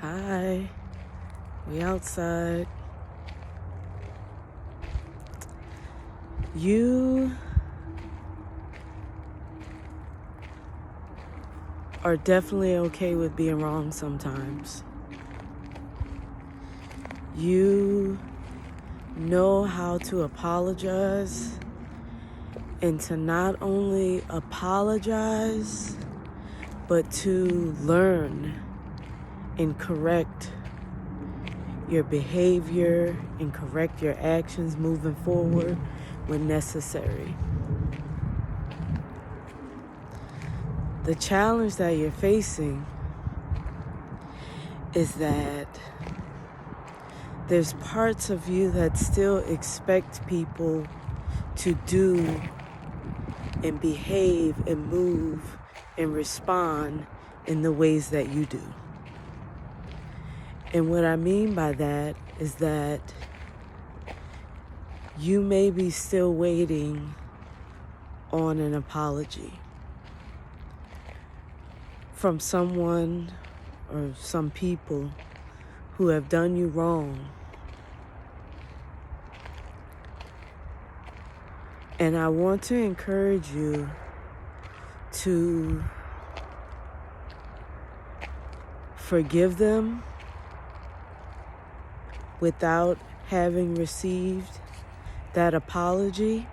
Hi, we outside. You are definitely okay with being wrong sometimes. You know how to apologize, and to not only apologize, but to learn and correct your behavior and correct your actions moving forward when necessary. The challenge that you're facing is that there's parts of you that still expect people to do and behave and move and respond in the ways that you do. And what I mean by that is that you may be still waiting on an apology from someone or some people who have done you wrong. And I want to encourage you to forgive them without having received that apology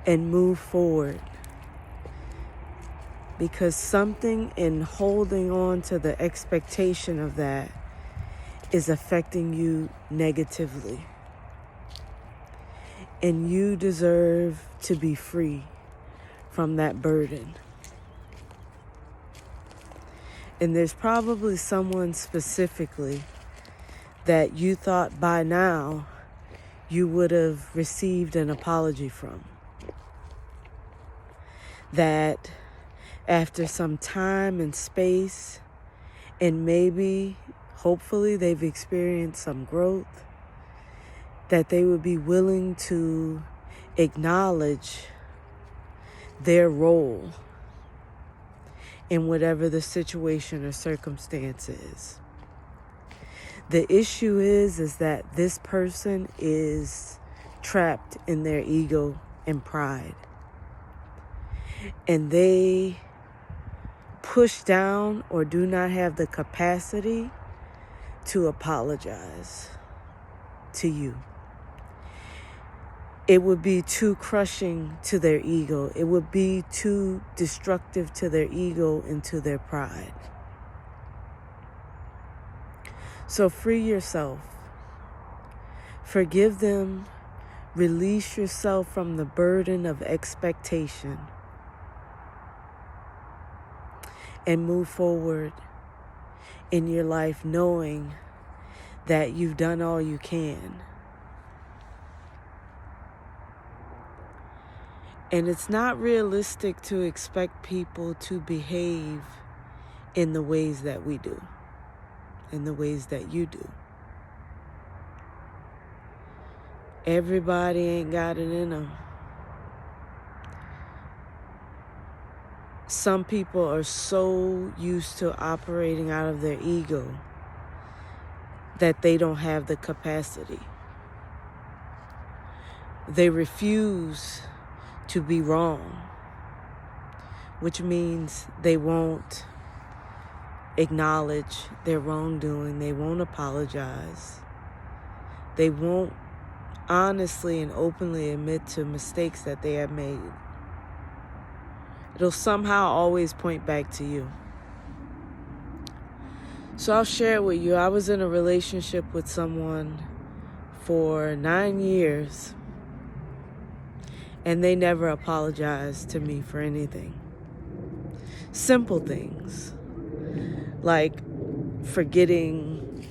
and move forward. Because something in holding on to the expectation of that is affecting you negatively. And you deserve to be free from that burden. And there's probably someone specifically that you thought by now you would have received an apology from. That after some time and space, and maybe, hopefully, they've experienced some growth, that they would be willing to acknowledge their role in whatever the situation or circumstance is. The issue is that this person is trapped in their ego and pride. And they push down or do not have the capacity to apologize to you. It would be too crushing to their ego. It would be too destructive to their ego and to their pride. So free yourself. Forgive them. Release yourself from the burden of expectation. And move forward in your life knowing that you've done all you can. And it's not realistic to expect people to behave in the ways that we do, in the ways that you do. Everybody ain't got it in them. Some people are so used to operating out of their ego that they don't have the capacity. They refuse to be wrong, which means they won't acknowledge their wrongdoing. They won't apologize. They won't honestly and openly admit to mistakes that they have made. It'll somehow always point back to you. So I'll share with you. I was in a relationship with someone for 9 years, and they never apologized to me for anything. Simple things, like forgetting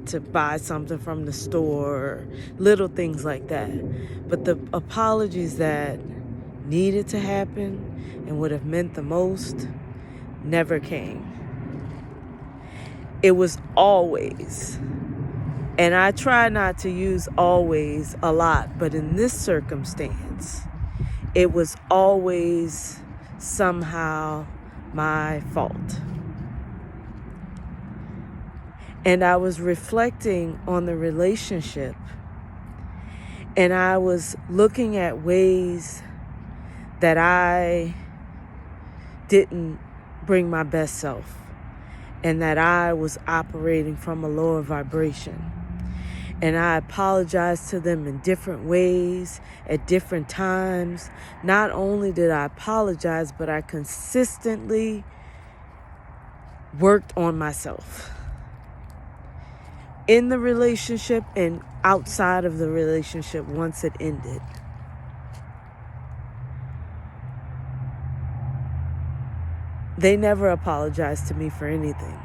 to buy something from the store, little things like that. But the apologies that needed to happen and would have meant the most never came. It was always, and I try not to use always a lot, but in this circumstance, it was always somehow my fault. And I was reflecting on the relationship, and I was looking at ways that I didn't bring my best self, and that I was operating from a lower vibration. And I apologized to them in different ways at different times. Not only did I apologize, but I consistently worked on myself in the relationship and outside of the relationship once it ended. They never apologized to me for anything.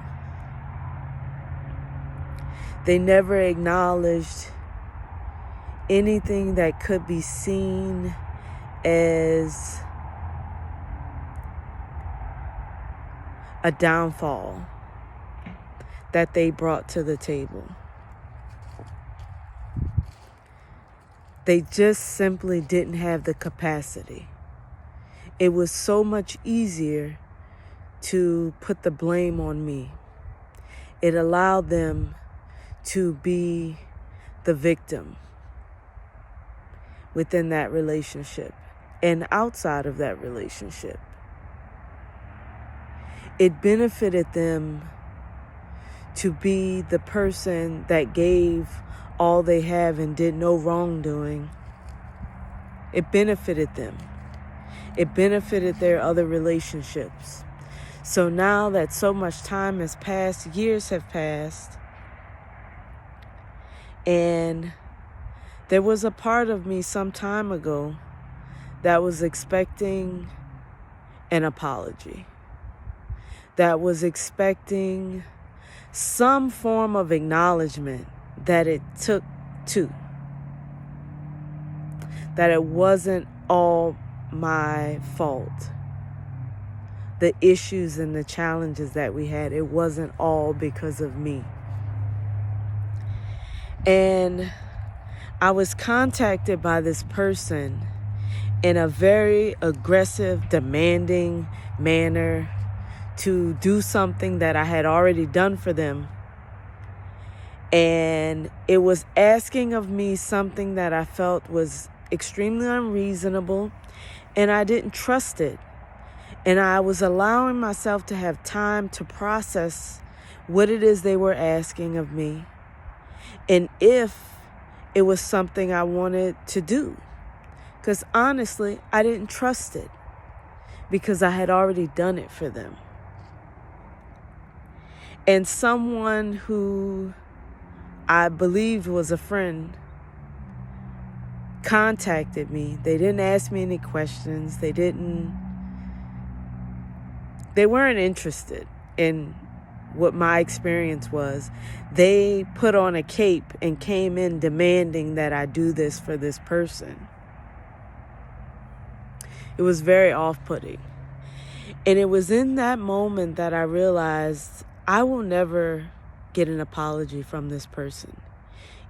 They never acknowledged anything that could be seen as a downfall that they brought to the table. They just simply didn't have the capacity. It was so much easier to put the blame on me. It allowed them to be the victim within that relationship and outside of that relationship. It benefited them to be the person that gave all they have and did no wrongdoing. It benefited them. It benefited their other relationships. So now that so much time has passed, years have passed, and there was a part of me some time ago that was expecting an apology, that was expecting some form of acknowledgement that it took two, that it wasn't all my fault. The issues and the challenges that we had, it wasn't all because of me. And I was contacted by this person in a very aggressive, demanding manner to do something that I had already done for them. And it was asking of me something that I felt was extremely unreasonable, and I didn't trust it. And I was allowing myself to have time to process what it is they were asking of me, and if it was something I wanted to do. Because honestly, I didn't trust it because I had already done it for them. And someone who I believed was a friend contacted me. They didn't ask me any questions. They weren't interested in what my experience was. They put on a cape and came in demanding that I do this for this person. It was very off-putting. And it was in that moment that I realized I will never get an apology from this person.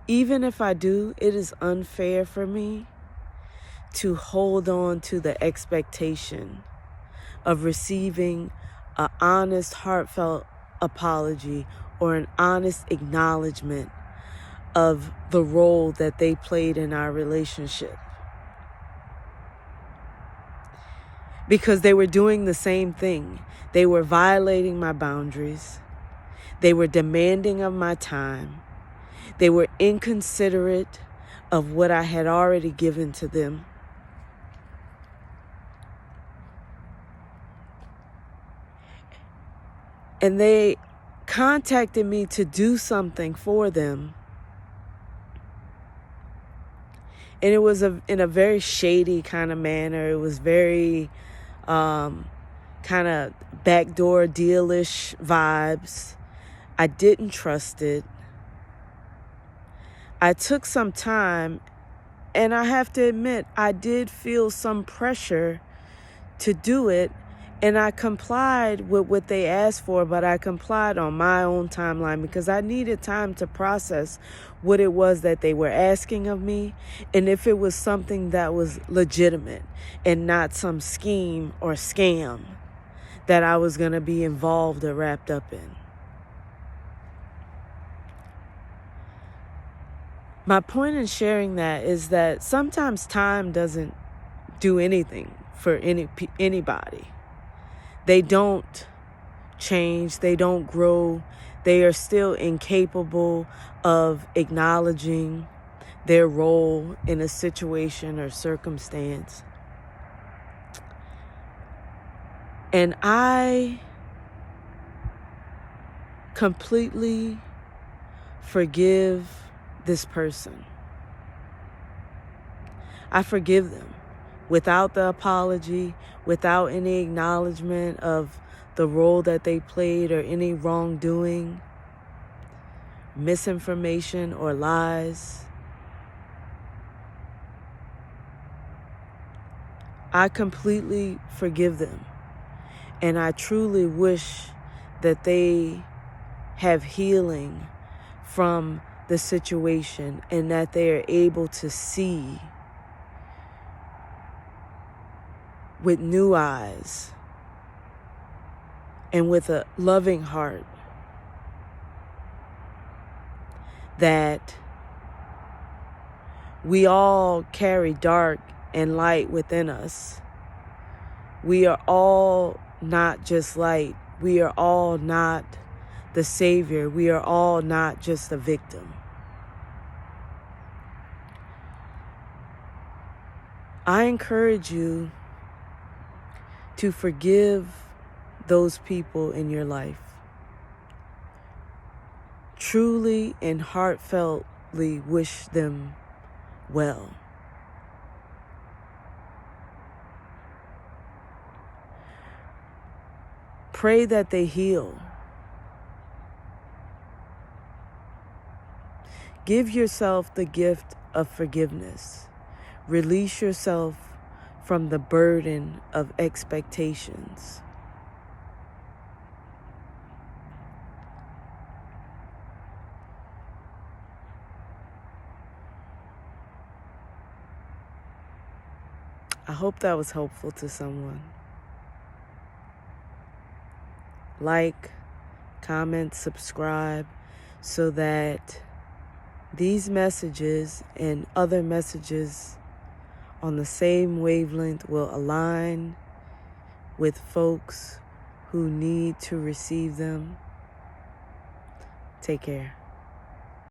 Even if I do, it is unfair for me to hold on to the expectation of receiving an honest, heartfelt apology or an honest acknowledgement of the role that they played in our relationship. Because they were doing the same thing. They were violating my boundaries. They were demanding of my time. They were inconsiderate of what I had already given to them. And they contacted me to do something for them. And it was in a very shady kind of manner. It was very kind of backdoor dealish vibes. I didn't trust it. I took some time, and I have to admit, I did feel some pressure to do it. And I complied with what they asked for, but I complied on my own timeline because I needed time to process what it was that they were asking of me and if it was something that was legitimate and not some scheme or scam that I was going to be involved or wrapped up in. My point in sharing that is that sometimes time doesn't do anything for anybody. They don't change. They don't grow. They are still incapable of acknowledging their role in a situation or circumstance. And I completely forgive this person. I forgive them without the apology, without any acknowledgement of the role that they played or any wrongdoing, misinformation, or lies. I completely forgive them. And I truly wish that they have healing from the situation and that they are able to see with new eyes and with a loving heart that we all carry dark and light within us. We are all not just light. We are all not the savior. We are all not just a victim. I encourage you to forgive those people in your life. Truly and heartfeltly wish them well. Pray that they heal. Give yourself the gift of forgiveness. Release yourself from the burden of expectations. I hope that was helpful to someone. Like, comment, subscribe, so that these messages and other messages on the same wavelength will align with folks who need to receive them. Take care.